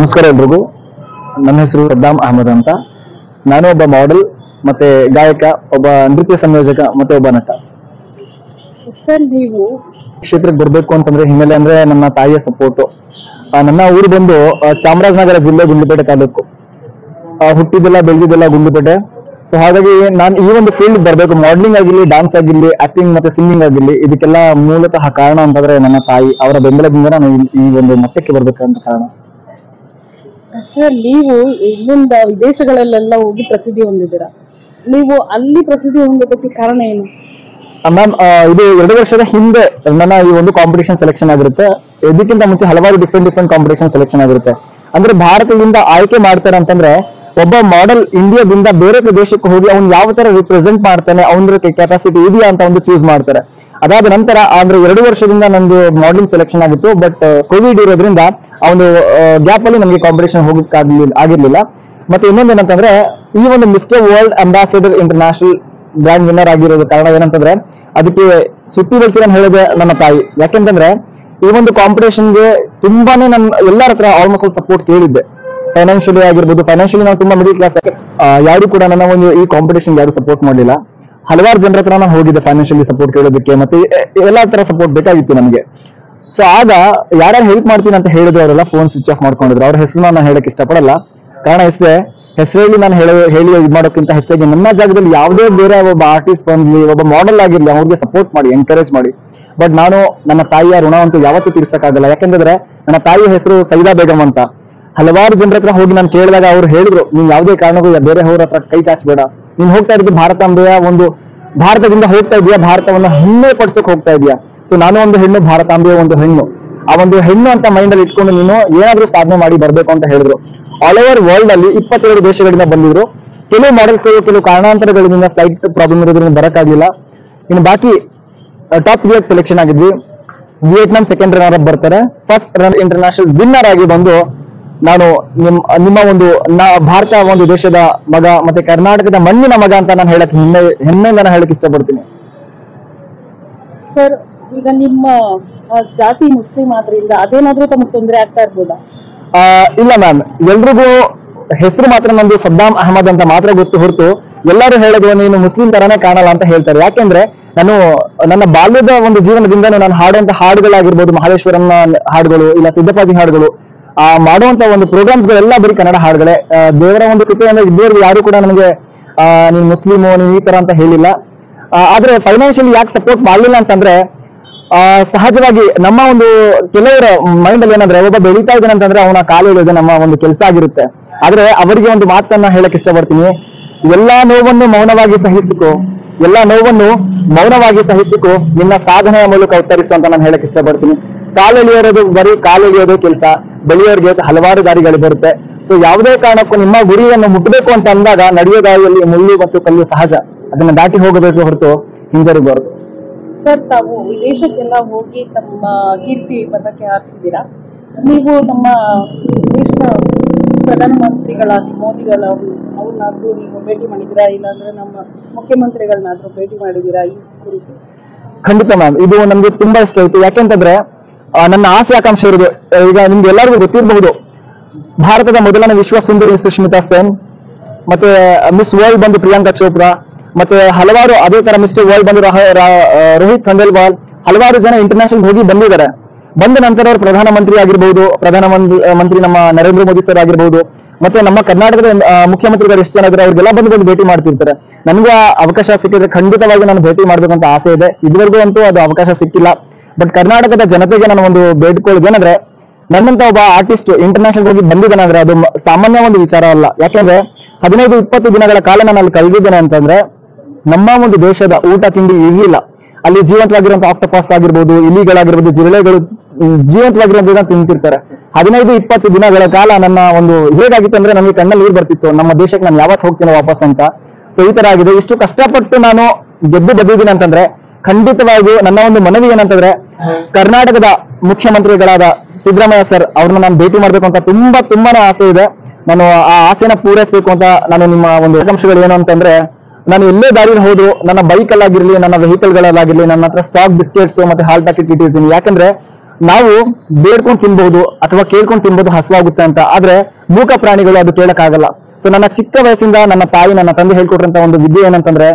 ನಮಸ್ಕಾರ ಎಲ್ರಿಗೂ. ನನ್ನ ಹೆಸರು ಸದ್ದಾಮ್ ಅಹಮದ್ ಅಂತ. ನಾನು ಒಬ್ಬ ಮಾಡೆಲ್ ಮತ್ತೆ ಗಾಯಕ, ಒಬ್ಬ ನೃತ್ಯ ಸಂಯೋಜಕ ಮತ್ತೆ ಒಬ್ಬ ನಟ. ಸರ್, ನೀವು ಕ್ಷೇತ್ರಕ್ಕೆ ಬರ್ಬೇಕು ಅಂತಂದ್ರೆ ಹಿನ್ನೆಲೆ ಅಂದ್ರೆ ನನ್ನ ತಾಯಿಯ ಸಪೋರ್ಟು. ನನ್ನ ಊರು ಬಂದು ಚಾಮರಾಜನಗರ ಜಿಲ್ಲೆ ಗುಂಡ್ಲುಪೇಟೆ ತಾಲೂಕು. ಹುಟ್ಟಿದ್ದೆಲ್ಲ ಬೆಳೆದಿದ್ದೆಲ್ಲ ಗುಂಡ್ಲುಪೇಟೆ. ಸೊ ಹಾಗಾಗಿ ನಾನು ಈ ಒಂದು ಫೀಲ್ಡ್ ಬರಬೇಕು, ಮಾಡ್ಲಿಂಗ್ ಆಗಿರ್ಲಿ, ಡಾನ್ಸ್ ಆಗಿರ್ಲಿ, ಆಕ್ಟಿಂಗ್ ಮತ್ತೆ ಸಿಂಗಿಂಗ್ ಆಗಿರ್ಲಿ, ಇದಕ್ಕೆಲ್ಲ ಮೂಲತಃ ಕಾರಣ ಅಂತಂದ್ರೆ ನನ್ನ ತಾಯಿ. ಅವರ ಬೆಂಬಲದಿಂದ ನಾನು ಈ ಒಂದು ಮಟ್ಟಕ್ಕೆ ಬರ್ಬೇಕಂತ ಕಾರಣ. ಸರ್, ನೀವು ಇಲ್ಲಿಂದ ವಿದೇಶಗಳಲ್ಲೆಲ್ಲ ಹೋಗಿ ಪ್ರಸಿದ್ಧಿ ಹೊಂದಿದ್ದೀರಾ. ನೀವು ಅಲ್ಲಿ ಪ್ರಸಿದ್ಧಿ ಹೊಂದೋದಕ್ಕೆ ಕಾರಣ ಏನು? ಮ್ಯಾಮ್, ಇದು 2 ವರ್ಷದ ಹಿಂದೆ ನನ್ನ ಈ ಒಂದು ಕಾಂಪಿಟೇಷನ್ ಸೆಲೆಕ್ಷನ್ ಆಗಿರುತ್ತೆ. ಇದಕ್ಕಿಂತ ಮುಂಚೆ ಹಲವಾರು ಡಿಫ್ರೆಂಟ್ ಕಾಂಪಿಟೇಷನ್ ಸೆಲೆಕ್ಷನ್ ಆಗಿರುತ್ತೆ. ಅಂದ್ರೆ ಭಾರತದಿಂದ ಆಯ್ಕೆ ಮಾಡ್ತಾರೆ ಅಂತಂದ್ರೆ ಒಬ್ಬ ಮಾಡೆಲ್ ಇಂಡಿಯಾದಿಂದ ಬೇರೆ ದೇಶಕ್ಕೆ ಹೋಗಿ ಅವ್ನು ಯಾವ ತರ ರಿಪ್ರೆಸೆಂಟ್ ಮಾಡ್ತಾನೆ, ಅವನ ಕೆಪಾಸಿಟಿ ಇದೆಯಾ ಅಂತ ಒಂದು ಚೂಸ್ ಮಾಡ್ತಾರೆ. ಅದಾದ ನಂತರ ಅಂದ್ರೆ 2 ವರ್ಷದಿಂದ ನಂದು ಮಾಡಲಿಂಗ್ ಸೆಲೆಕ್ಷನ್ ಆಗಿತ್ತು. ಬಟ್ ಕೋವಿಡ್ ಇರೋದ್ರಿಂದ ಆ ಒಂದು ಗ್ಯಾಪ್ ಅಲ್ಲಿ ನಮಗೆ ಕಾಂಪಿಟೇಷನ್ ಹೋಗಕ್ಕೆ ಆಗಿರ್ಲಿಲ್ಲ. ಮತ್ತೆ ಇನ್ನೊಂದು ಏನಂತಂದ್ರೆ ಈ ಒಂದು mister world ambassador international brand winner ಆಗಿರೋದು ಕಾರಣ ಏನಂತಂದ್ರೆ ಅದಕ್ಕೆ ಸುತ್ತಿ ಬೆಳೆಸಿ ನಾನು ಹೇಳಿದೆ ನನ್ನ ತಾಯಿ. ಯಾಕೆಂತಂದ್ರೆ ಈ ಒಂದು ಕಾಂಪಿಟೇಷನ್ಗೆ ತುಂಬಾನೇ ನಾನು ಎಲ್ಲರ ಹತ್ರ ಆಲ್ಮೋಸ್ಟ್ ಸಪೋರ್ಟ್ ಕೇಳಿದ್ದೆ. ಫೈನಾನ್ಷಿಯಲಿ ಆಗಿರ್ಬೋದು, ಫೈನಾನ್ಷಿಯಲಿ ನಾವು ತುಂಬಾ ಮಿಡಿಲ್ ಕ್ಲಾಸ್, ಯಾರು ಕೂಡ ನನ್ನ ಒಂದು ಈ ಕಾಂಪಿಟೇಷನ್ ಯಾರು ಸಪೋರ್ಟ್ ಮಾಡಲಿಲ್ಲ. ಹಲವಾರು ಜನರ ಹತ್ರ ನಾನು ಹೋಗಿದ್ದೆ ಫೈನಾನ್ಷಿಯಲಿ ಸಪೋರ್ಟ್ ಕೇಳೋದಕ್ಕೆ, ಮತ್ತೆ ಎಲ್ಲಾ ತರ ಸಪೋರ್ಟ್ ಬೇಕಾಗಿತ್ತು ನಮಗೆ. ಸೊ ಆಗ ಯಾರ್ಯಾರು ಹೆಲ್ಪ್ ಮಾಡ್ತೀನಿ ಅಂತ ಹೇಳಿದ್ರು ಅವರೆಲ್ಲ ಫೋನ್ ಸ್ವಿಚ್ ಆಫ್ ಮಾಡ್ಕೊಂಡಿದ್ರು. ಅವ್ರ ಹೆಸರು ನಾನು ಹೇಳಕ್ ಇಷ್ಟಪಡಲ್ಲ. ಕಾರಣ ಇಷ್ಟೇ, ಹೆಸರಲ್ಲಿ ನಾನು ಹೇಳಿ ಇದು ಮಾಡೋಕ್ಕಿಂತ ಹೆಚ್ಚಾಗಿ ನನ್ನ ಜಾಗದಲ್ಲಿ ಯಾವುದೇ ಬೇರೆ ಒಬ್ಬ ಆರ್ಟಿಸ್ಟ್ ಬಂದ್ಲಿ, ಒಬ್ಬ ಮಾಡೆಲ್ ಆಗಿರ್ಲಿ, ಅವ್ರಿಗೆ ಸಪೋರ್ಟ್ ಮಾಡಿ, ಎನ್ಕರೇಜ್ ಮಾಡಿ. ಬಟ್ ನಾನು ನನ್ನ ತಾಯಿಯ ಋಣವಂತೂ ಯಾವತ್ತೂ ತೀರ್ಸಕ್ಕಾಗಲ್ಲ. ಯಾಕೆಂದ್ರೆ ನನ್ನ ತಾಯಿಯ ಹೆಸರು ಸೈದಾ ಬೇಗಂ ಅಂತ. ಹಲವಾರು ಜನರ ಹತ್ರ ಹೋಗಿ ನಾನು ಕೇಳಿದಾಗ ಅವ್ರು ಹೇಳಿದ್ರು, ನೀನ್ ಯಾವುದೇ ಕಾರಣಕ್ಕೂ ಬೇರೆ ಅವ್ರ ಹತ್ರ ಕೈ ಚಾಚಬೇಡ. ನೀನ್ ಹೋಗ್ತಾ ಇರೋದು ಭಾರತಾಂಬೆಯ ಒಂದು ಭಾರತದಿಂದ ಹೋಗ್ತಾ ಇದೆಯಾ, ಭಾರತವನ್ನ ಹೆಮ್ಮೆ ಪಡಿಸೋಕೆ ಹೋಗ್ತಾ ಇದೆಯಾ. ಸೊ ನಾನು ಒಂದು ಹೆಣ್ಣು, ಭಾರತಾಂಬೆಯ ಒಂದು ಹೆಣ್ಣು. ಆ ಒಂದು ಹೆಣ್ಣು ಅಂತ ಮೈಂಡ್ ಅಲ್ಲಿ ಇಟ್ಕೊಂಡು ನೀನು ಏನಾದ್ರೂ ಸಾಧನೆ ಮಾಡಿ ಬರ್ಬೇಕು ಅಂತ ಹೇಳಿದ್ರು. ಆಲ್ ಓವರ್ ವರ್ಲ್ಡ್ ಅಲ್ಲಿ 22 ದೇಶಗಳಿಂದ ಬಂದಿದ್ರು. ಕೆಲವು ಮಾಡೆಲ್ಸ್ ಕೆಲವು ಕಾರಣಾಂತರಗಳಿಂದ ಫ್ಲೈಟ್ ಪ್ರಾಬ್ಲಮ್ ಇರೋದ್ರಿಂದ ಬರಕ್ಕಾಗಿಲ್ಲ. ಇನ್ನು ಬಾಕಿ ಟಾಪ್ 3 ಸೆಲೆಕ್ಷನ್ ಆಗಿದ್ವಿ. ವಿಯೆಟ್ನಾಂ ಸೆಕೆಂಡ್ ರನ್ನರ್ ಅಪ್ ಬರ್ತಾರೆ. ಫಸ್ಟ್ ರನ್ ಇಂಟರ್ನ್ಯಾಷನಲ್ ವಿನ್ನರ್ ಆಗಿ ಬಂದು ನಾನು ನಿಮ್ಮ ಒಂದು ಭಾರತ ಒಂದು ದೇಶದ ಮಗ ಮತ್ತೆ ಕರ್ನಾಟಕದ ಮಣ್ಣಿನ ಮಗ ಅಂತ ನಾನು ಹೇಳಕ್ ಹೆಮ್ಮೆಯಿಂದ ನಾನು ಹೇಳಕ್ ಇಷ್ಟಪಡ್ತೀನಿ. ಸರ್, ಈಗ ನಿಮ್ಮ ಜಾತಿ ಮುಸ್ಲಿಂ ಆದ್ರಿಂದ ಅದೇನಾದ್ರೂ ತಮಗೆ ತೊಂದರೆ ಆಗ್ತಾ ಇರ್ಬೋದಾ? ಇಲ್ಲ ಮ್ಯಾಮ್, ಎಲ್ರಿಗೂ ಹೆಸರು ಮಾತ್ರ ನಂದು ಸದ್ದಾಮ್ ಅಹಮದ್ ಅಂತ ಮಾತ್ರ ಗೊತ್ತು ಹೊರತು ಎಲ್ಲರೂ ಹೇಳೋದು ನೀನು ಮುಸ್ಲಿಂ ತರಾನೇ ಕಾಣಲ್ಲ ಅಂತ ಹೇಳ್ತಾರೆ. ಯಾಕೆಂದ್ರೆ ನಾನು ನನ್ನ ಬಾಲ್ಯದ ಒಂದು ಜೀವನದಿಂದ ನಾನು ಹಾಡುವಂತ ಹಾಡುಗಳಾಗಿರ್ಬೋದು, ಮಹದೇಶ್ವರನ ಹಾಡುಗಳು, ಇಲ್ಲ ಸಿದ್ದಪ್ಪಾಜಿ ಹಾಡುಗಳು, ಮಾಡುವಂತ ಒಂದು ಪ್ರೋಗ್ರಾಮ್ಸ್ ಗಳೆಲ್ಲ ಬರೀ ಕನ್ನಡ ಹಾಡುಗಳೇ. ದೇವರ ಒಂದು ಕೃಪೆಯಿಂದ ಇದ್ದವರಿಗೆ ಯಾರು ಕೂಡ ನನಗೆ ನೀನ್ ಮುಸ್ಲಿಮು, ನೀನ್ ಈ ತರ ಅಂತ ಹೇಳಿಲ್ಲ. ಆದ್ರೆ ಫೈನಾನ್ಷಿಯಲಿ ಯಾಕೆ ಸಪೋರ್ಟ್ ಮಾಡ್ಲಿಲ್ಲ ಅಂತಂದ್ರೆ ಸಹಜವಾಗಿ ನಮ್ಮ ಒಂದು ಕೆಲವರ ಮೈಂಡ್ ಅಲ್ಲಿ ಏನಂದ್ರೆ ಒಬ್ಬ ಬೆಳೀತಾ ಇದ್ದಾನೆ ಅಂತಂದ್ರೆ ಅವನ ಕಾಲು ಇಳಿಯೋದು ನಮ್ಮ ಒಂದು ಕೆಲಸ ಆಗಿರುತ್ತೆ. ಆದ್ರೆ ಅವರಿಗೆ ಒಂದು ಮಾತನ್ನ ಹೇಳಕ್ ಇಷ್ಟಪಡ್ತೀನಿ, ಎಲ್ಲಾ ನೋವನ್ನು ಮೌನವಾಗಿ ಸಹಿಸಿಕೊ, ಎಲ್ಲಾ ನೋವನ್ನು ಮೌನವಾಗಿ ಸಹಿಸಿಕೊ, ನಿನ್ನ ಸಾಧನೆಯ ಮೂಲಕ ಉತ್ತರಿಸು ಅಂತ ನಾನು ಹೇಳಕ್ ಇಷ್ಟಪಡ್ತೀನಿ. ಕಾಲೆಳೆಯೋದು ಬರೀ ಕಾಲೆಳೆಯೋದು ಕೆಲಸ, ಬೆಳೆಯೋರಿಗೆ ಹಲವಾರು ದಾರಿಗಳು ಬರುತ್ತೆ. ಸೊ ಯಾವುದೇ ಕಾರಣಕ್ಕೂ ನಿಮ್ಮ ಗುರಿಯನ್ನು ಮುಟ್ಟಬೇಕು ಅಂತ ಅಂದಾಗ ನಡೆಯೋ ದಾರಿಯಲ್ಲಿ ಮುಳ್ಳು ಮತ್ತು ಕಲ್ಲು ಸಹಜ, ಅದನ್ನ ದಾಟಿ ಹೋಗಬೇಕು ಹೊರತು ಹಿಂಜರಿಬಾರದು. ಸರ್, ತಾವು ವಿದೇಶಕ್ಕೆಲ್ಲ ಹೋಗಿ ತಮ್ಮ ಕೀರ್ತಿ ಪದಕ್ಕೆ ಹಾರಿಸಿದ್ದೀರಾ. ನೀವು ನಮ್ಮ ದೇಶದ ಪ್ರಧಾನಮಂತ್ರಿಗಳಾಗಿ ಅವ್ರನ್ನಾದ್ರೂ ನೀವು ಭೇಟಿ ಮಾಡಿದ್ದೀರಾ, ಇಲ್ಲಾಂದ್ರೆ ನಮ್ಮ ಮುಖ್ಯಮಂತ್ರಿಗಳನ್ನಾದ್ರೂ ಭೇಟಿ ಮಾಡಿದ್ದೀರಾ ಈ ಕುರಿತು? ಖಂಡಿತ ಮ್ಯಾಮ್, ಇದು ನಮ್ಗೆ ತುಂಬಾ ಇಷ್ಟ ಆಯ್ತು. ಯಾಕೆಂತಂದ್ರೆ ನನ್ನ ಆಸೆ ಆಕಾಂಕ್ಷೆ ಇರೋದು, ಈಗ ನಿಮ್ಗೆ ಎಲ್ಲರಿಗೂ ಗೊತ್ತಿರಬಹುದು, ಭಾರತದ ಮೊದಲನೇ ವಿಶ್ವ ಸುಂದರಿ ಸುಷ್ಮಿತಾ ಸೇನ್, ಮತ್ತೆ ಮಿಸ್ ವರ್ಲ್ಡ್ ಬಂದು ಪ್ರಿಯಾಂಕಾ ಚೋಪ್ರಾ, ಮತ್ತೆ ಹಲವಾರು ಅದೇ ತರ ಮಿಸ್ಟರ್ ವರ್ಲ್ಡ್ ಬಂದು ರೋಹಿತ್ ಖಂಡೇಲ್ವಾಲ್, ಹಲವಾರು ಜನ ಇಂಟರ್ನ್ಯಾಷನಲ್ ಹೋಗಿ ಬಂದಿದ್ದಾರೆ. ಬಂದ ನಂತರ ಅವರು ಪ್ರಧಾನಮಂತ್ರಿ ಆಗಿರ್ಬಹುದು, ಪ್ರಧಾನಮಂತ್ರಿ ನಮ್ಮ ನರೇಂದ್ರ ಮೋದಿ ಸರ್ ಆಗಿರ್ಬಹುದು, ಮತ್ತೆ ನಮ್ಮ ಕರ್ನಾಟಕದ ಮುಖ್ಯಮಂತ್ರಿಗಳು ಎಷ್ಟು ಜನ ಇದ್ದಾರೆ ಅವ್ರಿಗೆಲ್ಲ ಬಂದು ಭೇಟಿ ಮಾಡ್ತಿರ್ತಾರೆ. ನನಗೂ ಆ ಅವಕಾಶ ಸಿಕ್ಕಿದ್ರೆ ಖಂಡಿತವಾಗಿ ನಾನು ಭೇಟಿ ಮಾಡ್ಬೇಕಂತ ಆಸೆ ಇದೆ. ಇದುವರೆಗೂ ಅಂತೂ ಅದು ಅವಕಾಶ ಸಿಕ್ಕಿಲ್ಲ. ಬಟ್ ಕರ್ನಾಟಕದ ಜನತೆಗೆ ನಾನು ಒಂದು ಬೇಡ್ಕೊಳ್ಳೋದೇನಂದ್ರೆ, ನನ್ನಂತ ಒಬ್ಬ ಆರ್ಟಿಸ್ಟ್ ಇಂಟರ್ನ್ಯಾಷನಲ್ ಹೋಗಿ ಬಂದಿದ್ದೇನೆ ಅದು ಸಾಮಾನ್ಯ ಒಂದು ವಿಚಾರ ಅಲ್ಲ. ಯಾಕೆಂದ್ರೆ 15-20 ದಿನಗಳ ಕಾಲ ನಾನು ಅಲ್ಲಿ ಕಳೆದಿದ್ದೇನೆ ಅಂತಂದ್ರೆ ನಮ್ಮ ಒಂದು ದೇಶದ ಊಟ ತಿಂಡಿ ಇರಲಿಲ್ಲ. ಅಲ್ಲಿ ಜೀವಂತವಾಗಿರುವಂತಹ ಆಕ್ಟೋಪಸ್ ಆಗಿರ್ಬೋದು, ಇಲಿಗಳಾಗಿರ್ಬೋದು, ಜಿರಳೆಗಳು ಜೀವಂತವಾಗಿರೋದನ್ನ ತಿಂತಿರ್ತಾರೆ. 15-20 ದಿನಗಳ ಕಾಲ ನನ್ನ ಒಂದು ಹೇಗಾಗಿತ್ತು ಅಂದ್ರೆ ನನಗೆ ಕಣ್ಣಲ್ಲಿ ನೀರು ಬರ್ತಿತ್ತು, ನಮ್ಮ ದೇಶಕ್ಕೆ ನಾನು ಯಾವತ್ತು ಹೋಗ್ತೀನಿ ವಾಪಸ್ ಅಂತ. ಸೊ ಈ ತರ ಆಗಿದೆ. ಇಷ್ಟು ಕಷ್ಟಪಟ್ಟು ನಾನು ಗೆದ್ದು ಬಂದಿದ್ದೀನಿ ಅಂತಂದ್ರೆ ಖಂಡಿತವಾಗಿಯೂ ನನ್ನ ಒಂದು ಮನವಿ ಏನಂತಂದ್ರೆ, ಕರ್ನಾಟಕದ ಮುಖ್ಯಮಂತ್ರಿಗಳಾದ ಸಿದ್ದರಾಮಯ್ಯ ಸರ್ ಅವ್ರನ್ನ ನಾನು ಭೇಟಿ ಮಾಡ್ಬೇಕು ಅಂತ ತುಂಬಾನೇ ಆಸೆ ಇದೆ. ನಾನು ಆ ಆಸೆನ ಪೂರೈಸಬೇಕು ಅಂತ ನಾನು ನಿಮ್ಮ ಒಂದು ಆಕಾಂಕ್ಷೆಗಳು ಏನು ಅಂತಂದ್ರೆ, ನಾನು ಎಲ್ಲೇ ದಾರಿಯಲ್ಲಿ ಹೋದ್ರು ನನ್ನ ಬೈಕ್ ಅಲ್ಲಾಗಿರ್ಲಿ, ನನ್ನ ವೆಹಿಕಲ್ ಗಳಲ್ಲಾಗಿರ್ಲಿ, ನನ್ನ ಹತ್ರ ಸ್ಟಾಕ್ ಬಿಸ್ಕೆಟ್ಸ್ ಮತ್ತೆ ಹಾಲ್ ಪ್ಯಾಕೆಟ್ ಇಟ್ಟಿರ್ತೀನಿ. ಯಾಕಂದ್ರೆ ನಾವು ಬೇಡ್ಕೊಂಡು ತಿನ್ಬಹುದು ಅಥವಾ ಕೇಳ್ಕೊಂಡು ತಿನ್ಬಹುದು ಹಸುವಾಗುತ್ತೆ ಅಂತ, ಆದ್ರೆ ಮೂಕ ಪ್ರಾಣಿಗಳು ಅದು ಕೇಳಕ್ಕಾಗಲ್ಲ. ಸೊ ನನ್ನ ಚಿಕ್ಕ ವಯಸ್ಸಿಂದ ನನ್ನ ತಾಯಿ ನನ್ನ ತಂದೆ ಹೇಳ್ಕೊಟ್ರಂತ ಒಂದು ವಿದ್ಯೆ ಏನಂತಂದ್ರೆ,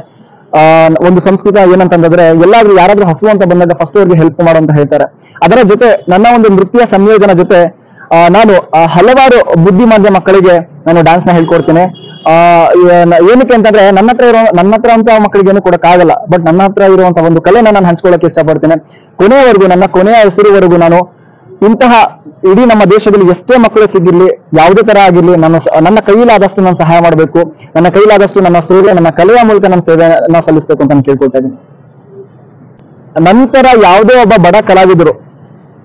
ಒಂದು ಸಂಸ್ಕೃತ ಏನಂತಂದ್ರೆ, ಎಲ್ಲಾದ್ರೂ ಯಾರಾದ್ರೂ ಹಸು ಅಂತ ಬಂದಾಗ ಫಸ್ಟ್ ಅವ್ರಿಗೆ ಹೆಲ್ಪ್ ಮಾಡು ಅಂತ ಹೇಳ್ತಾರೆ. ಅದರ ಜೊತೆ ನನ್ನ ಒಂದು ನೃತ್ಯ ಸಂಯೋಜನ ಜೊತೆ ನಾನು ಹಲವಾರು ಬುದ್ಧಿಮಾಂದ್ಯ ಮಕ್ಕಳಿಗೆ ನಾನು ಡ್ಯಾನ್ಸ್ ನ ಹೇಳ್ಕೊಡ್ತೀನಿ. ಏನಕ್ಕೆ ಅಂತಂದ್ರೆ ನನ್ನ ಹತ್ರ ಅಂತ ಮಕ್ಕಳಿಗೆ ಏನು ಕೊಡಕ್ಕಾಗಲ್ಲ, ಬಟ್ ನನ್ನ ಹತ್ರ ಇರುವಂತಹ ಒಂದು ಕಲೆನ ನಾನು ಹಂಚ್ಕೊಳ್ಳೋಕೆ ಇಷ್ಟಪಡ್ತೇನೆ. ಕೊನೆಯವರೆಗೂ, ನನ್ನ ಕೊನೆಯ ಉಸಿರುವರೆಗೂ ನಾನು ಇಂತಹ ಇಡೀ ನಮ್ಮ ದೇಶದಲ್ಲಿ ಎಷ್ಟೇ ಮಕ್ಕಳು ಸಿಗಿರ್ಲಿ, ಯಾವುದೇ ತರ ಆಗಿರ್ಲಿ, ನನ್ನ ಕೈಲಾದಷ್ಟು ನಾನು ಸಹಾಯ ಮಾಡಬೇಕು, ನನ್ನ ಕೈಲಾದಷ್ಟು ನನ್ನ ಸೇವೆ, ನನ್ನ ಕಲೆಯ ಮೂಲಕ ನನ್ನ ಸೇವೆನ ಸಲ್ಲಿಸಬೇಕು ಅಂತ ನಾನು ಕೇಳ್ಕೊಳ್ತಾ ಇದ್ದೀನಿ. ನಂತರ ಯಾವುದೇ ಒಬ್ಬ ಬಡ ಕಲಾವಿದರು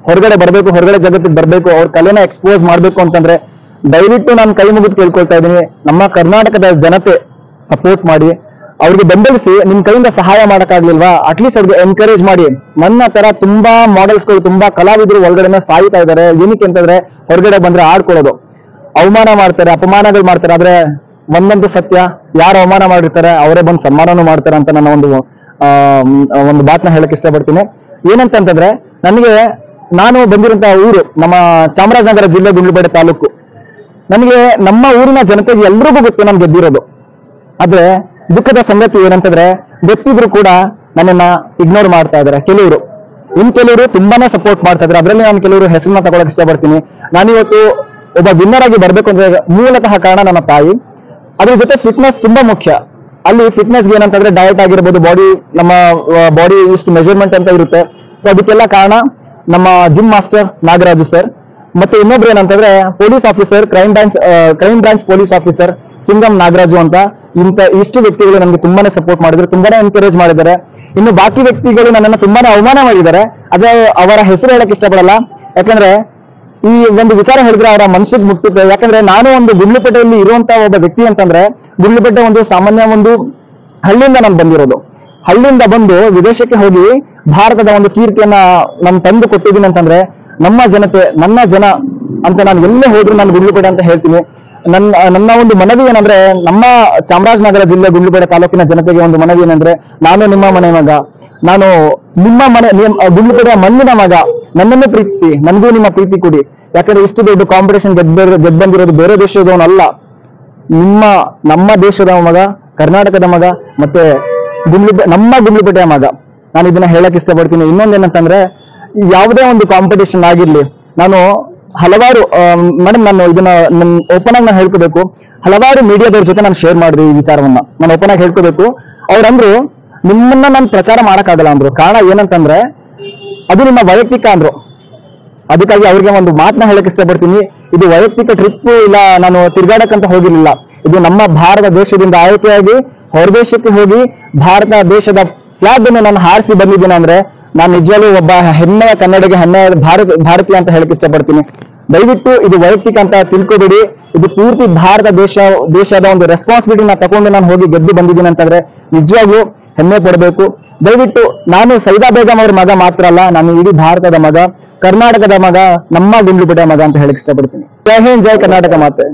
ಹೊರಗಡೆ ಬರ್ಬೇಕು, ಹೊರಗಡೆ ಜಗತ್ತಿಗೆ ಬರ್ಬೇಕು, ಅವ್ರ ಕಲೆನ ಎಕ್ಸ್ಪೋಸ್ ಮಾಡ್ಬೇಕು ಅಂತಂದ್ರೆ ದಯವಿಟ್ಟು ನಾನು ಕೈ ಮುಗಿದು ಕೇಳ್ಕೊಳ್ತಾ ಇದ್ದೀನಿ, ನಮ್ಮ ಕರ್ನಾಟಕದ ಜನತೆ ಸಪೋರ್ಟ್ ಮಾಡಿ, ಅವ್ರಿಗೆ ಬೆಂಬಲಿಸಿ. ನಿಮ್ ಕೈಯಿಂದ ಸಹಾಯ ಮಾಡಕ್ಕಾಗ್ಲಿಲ್ವಾ, ಅಟ್ಲೀಸ್ಟ್ ಅವ್ರಿಗೆ ಎನ್ಕರೇಜ್ ಮಾಡಿ. ನನ್ನ ತರ ತುಂಬಾ ಮಾಡೆಲ್ಸ್ಗಳು, ತುಂಬಾ ಕಲಾವಿದರು ಒಳಗಡೆ ಸಾಯ್ತಾ ಇದ್ದಾರೆ. ಏನಕ್ಕೆ ಅಂತಂದ್ರೆ ಹೊರಗಡೆ ಬಂದ್ರೆ ಆಡ್ಕೊಳ್ಳೋದು, ಅವಮಾನ ಮಾಡ್ತಾರೆ, ಅಪಮಾನಗಳು ಮಾಡ್ತಾರೆ. ಆದ್ರೆ ಒಂದಂತೂ ಸತ್ಯ, ಯಾರು ಅವಮಾನ ಮಾಡಿರ್ತಾರೆ ಅವರೇ ಬಂದು ಸನ್ಮಾನನೂ ಮಾಡ್ತಾರೆ ಅಂತ ನನ್ನ ಒಂದು ಮಾತನ್ನ ಹೇಳಕ್ ಇಷ್ಟಪಡ್ತೀನಿ. ಏನಂತಂದ್ರೆ, ನನಗೆ ನಾನು ಬಂದಿರುವಂತಹ ಊರು ನಮ್ಮ ಚಾಮರಾಜನಗರ ಜಿಲ್ಲೆ ಗುಂಡ್ಲುಪೇಟೆ ತಾಲೂಕು. ನನಗೆ ನಮ್ಮ ಊರಿನ ಜನತೆಗೆ ಎಲ್ರಿಗೂ ಗೊತ್ತು ನಾನು ಗೆದ್ದಿರೋದು. ಆದ್ರೆ ದುಃಖದ ಸಂಗತಿ ಏನಂತಂದ್ರೆ, ಗೊತ್ತಿದ್ರು ಕೂಡ ನನ್ನನ್ನ ಇಗ್ನೋರ್ ಮಾಡ್ತಾ ಇದ್ದಾರೆ ಕೆಲವರು. ಕೆಲವರು ತುಂಬಾನೇ ಸಪೋರ್ಟ್ ಮಾಡ್ತಾ ಇದ್ದಾರೆ. ಅದರಲ್ಲಿ ನಾನು ಕೆಲವರು ಹೆಸರನ್ನ ತಗೊಳಕ್ ಇಷ್ಟಪಡ್ತೀನಿ. ನಾನಿವತ್ತು ಒಬ್ಬ ವಿನ್ನರ್ ಆಗಿ ಬರ್ಬೇಕು ಅಂದ್ರೆ ಮೂಲತಃ ಕಾರಣ ನನ್ನ ತಾಯಿ. ಅದ್ರ ಜೊತೆ ಫಿಟ್ನೆಸ್ ತುಂಬಾ ಮುಖ್ಯ. ಅಲ್ಲಿ ಫಿಟ್ನೆಸ್ಗೆ ಏನಂತಂದ್ರೆ ಡಯಟ್ ಆಗಿರ್ಬೋದು, ನಮ್ಮ ಬಾಡಿ ಇಷ್ಟು ಮೆಜರ್ಮೆಂಟ್ ಅಂತ ಇರುತ್ತೆ. ಸೊ ಅದಕ್ಕೆಲ್ಲ ಕಾರಣ ನಮ್ಮ ಜಿಮ್ ಮಾಸ್ಟರ್ ನಾಗರಾಜು ಸರ್. ಮತ್ತೆ ಇನ್ನೊಬ್ರು ಏನಂತಂದ್ರೆ police officer, crime branch police officer Singam Nagaraju ಅಂತ. ಇಷ್ಟು ವ್ಯಕ್ತಿಗಳು ನನಗೆ ತುಂಬಾನೇ ಸಪೋರ್ಟ್ ಮಾಡಿದ್ರು, ತುಂಬಾನೇ ಎನ್ಕರೇಜ್ ಮಾಡಿದ್ದಾರೆ. ಇನ್ನು ಬಾಕಿ ವ್ಯಕ್ತಿಗಳು ನನ್ನನ್ನು ತುಂಬಾನೇ ಅವಮಾನ ಮಾಡಿದ್ದಾರೆ. ಅದೇ ಅವರ ಹೆಸರು ಹೇಳಕ್ ಇಷ್ಟಪಡಲ್ಲ, ಯಾಕಂದ್ರೆ ಈ ಒಂದು ವಿಚಾರ ಹೇಳಿದ್ರೆ ಅವರ ಮನಸ್ಸಿಗೆ ಮುಟ್ಟುತ್ತೆ. ಯಾಕಂದ್ರೆ ನಾನು ಒಂದು ಗುಂಡ್ಲುಪೇಟೆಯಲ್ಲಿ ಇರುವಂತ ಒಬ್ಬ ವ್ಯಕ್ತಿ ಅಂತಂದ್ರೆ, ಗುಂಡ್ಲುಪೇಟೆ ಒಂದು ಸಾಮಾನ್ಯ ಒಂದು ಹಳ್ಳಿಯಿಂದ ನಾನು ಬಂದಿರೋದು. ಹಳ್ಳಿಯಿಂದ ಬಂದು ವಿದೇಶಕ್ಕೆ ಹೋಗಿ ಭಾರತದ ಒಂದು ಕೀರ್ತಿಯನ್ನ ನಾನು ತಂದು ಕೊಟ್ಟಿದ್ದೀನಿ ಅಂತಂದ್ರೆ, ನಮ್ಮ ಜನತೆ, ನನ್ನ ಜನ ಅಂತ ನಾನು ಎಲ್ಲೇ ಹೋದ್ರು ನಾನು ಗುಂಡ್ಲುಪೇಟೆ ಅಂತ ಹೇಳ್ತೀನಿ. ನನ್ನ ಒಂದು ಮನವಿ ಏನಂದ್ರೆ, ನಮ್ಮ ಚಾಮರಾಜನಗರ ಜಿಲ್ಲೆ ಗುಂಡ್ಲುಪೇಟೆ ತಾಲೂಕಿನ ಜನತೆಗೆ ಒಂದು ಮನವಿ ಏನಂದ್ರೆ, ನಾನು ನಿಮ್ಮ ಮನೆ ಮಗ, ನಾನು ನಿಮ್ಮ ಮನೆ ಗುಂಡ್ಲುಪೇಟೆಯ ಮಣ್ಣಿನ ಮಗ, ನನ್ನನ್ನು ಪ್ರೀತಿಸಿ, ನನಗೂ ನಿಮ್ಮ ಪ್ರೀತಿ ಕೊಡಿ. ಯಾಕಂದ್ರೆ ಇಷ್ಟು ದೊಡ್ಡ ಕಾಂಪಿಟೇಷನ್ ಗೆದ್ದು ಬಂದಿರೋದು ಬೇರೆ ದೇಶದವನಲ್ಲ, ನಮ್ಮ ದೇಶದ ಮಗ, ಕರ್ನಾಟಕದ ಮಗ, ಮತ್ತೆ ನಮ್ಮ ಗುಂಡ್ಲುಪೇಟೆಯ ಮಗ. ನಾನು ಇದನ್ನ ಹೇಳಕ್ ಇಷ್ಟಪಡ್ತೀನಿ. ಇನ್ನೊಂದೇನಂತಂದ್ರೆ, ಯಾವುದೇ ಒಂದು ಕಾಂಪಿಟೇಷನ್ ಆಗಿರ್ಲಿ, ನಾನು ಹಲವಾರು ಮೇಡಮ್ ನಾನು ಇದನ್ನ ಓಪನ್ ಆಗಿ ನಾನು ಹೇಳ್ಕೋಬೇಕು, ಹಲವಾರು ಮೀಡಿಯಾದವ್ರ ಜೊತೆ ನಾನು ಶೇರ್ ಮಾಡಿದೆ ಈ ವಿಚಾರವನ್ನ. ನಾನು ಓಪನ್ ಆಗಿ ಹೇಳ್ಕೋಬೇಕು. ಅವ್ರಂದ್ರು ನಿಮ್ಮನ್ನ ನಾನು ಪ್ರಚಾರ ಮಾಡಕ್ಕಾಗಲ್ಲ ಅಂದ್ರು. ಕಾರಣ ಏನಂತಂದ್ರೆ, ಅದು ನಿಮ್ಮ ವೈಯಕ್ತಿಕ ಅಂದ್ರು. ಅದಕ್ಕಾಗಿ ಅವ್ರಿಗೆ ಒಂದು ಮಾತನ್ನ ಹೇಳಕ್ ಇಷ್ಟಪಡ್ತೀನಿ. ಇದು ವೈಯಕ್ತಿಕ ಟ್ರಿಪ್ ಇಲ್ಲ, ನಾನು ತಿರ್ಗಾಡಕ್ಕಂತ ಹೋಗಿರ್ಲಿಲ್ಲ. ಇದು ನಮ್ಮ ಭಾರತ ದೇಶದಿಂದ ಆಯ್ಕೆಯಾಗಿ ಹೊರದೇಶಕ್ಕೆ ಹೋಗಿ ಭಾರತ ದೇಶದ ಫ್ಲಾಗ್ ಅನ್ನು ನಾನು ಹಾರಿಸಿ ಬಂದಿದ್ದೀನಿ ಅಂದ್ರೆ, ನಾನು ನಿಜವಾಗ್ಲೂ ಒಬ್ಬ ಹೆಮ್ಮೆಯ ಕನ್ನಡಿಗ, ಹೆಮ್ಮೆಯ ಭಾರತೀಯ ಅಂತ ಹೇಳಕ್ ಇಷ್ಟಪಡ್ತೀನಿ. ದಯವಿಟ್ಟು ಇದು ವೈಯಕ್ತಿಕ ಅಂತ ತಿಳ್ಕೊಬೇಡಿ. ಇದು ಪೂರ್ತಿ ಭಾರತ ದೇಶದ ಒಂದು ರೆಸ್ಪಾನ್ಸಿಬಿಲಿಟಿ ನಾನು ತಗೊಂಡು ನಾನು ಹೋಗಿ ಗೆದ್ದು ಬಂದಿದ್ದೀನಿ ಅಂತಂದ್ರೆ ನಿಜವಾಗ್ಲೂ ಹೆಮ್ಮೆ ಪಡಬೇಕು. ದಯವಿಟ್ಟು ನಾನು ಸೈದಾ ಬೇಗಂ ಅವ್ರ ಮಗ ಮಾತ್ರ ಅಲ್ಲ, ನಾನು ಇಡೀ ಭಾರತದ ಮಗ, ಕರ್ನಾಟಕದ ಮಗ, ನಮ್ಮ ಗುಂಡ್ಲುಪೇಟೆ ಮಗ ಅಂತ ಹೇಳಕ್ ಇಷ್ಟಪಡ್ತೀನಿ. ಜೈ ಹಿಂದ್, ಜೈ ಕರ್ನಾಟಕ ಮಾತೆ.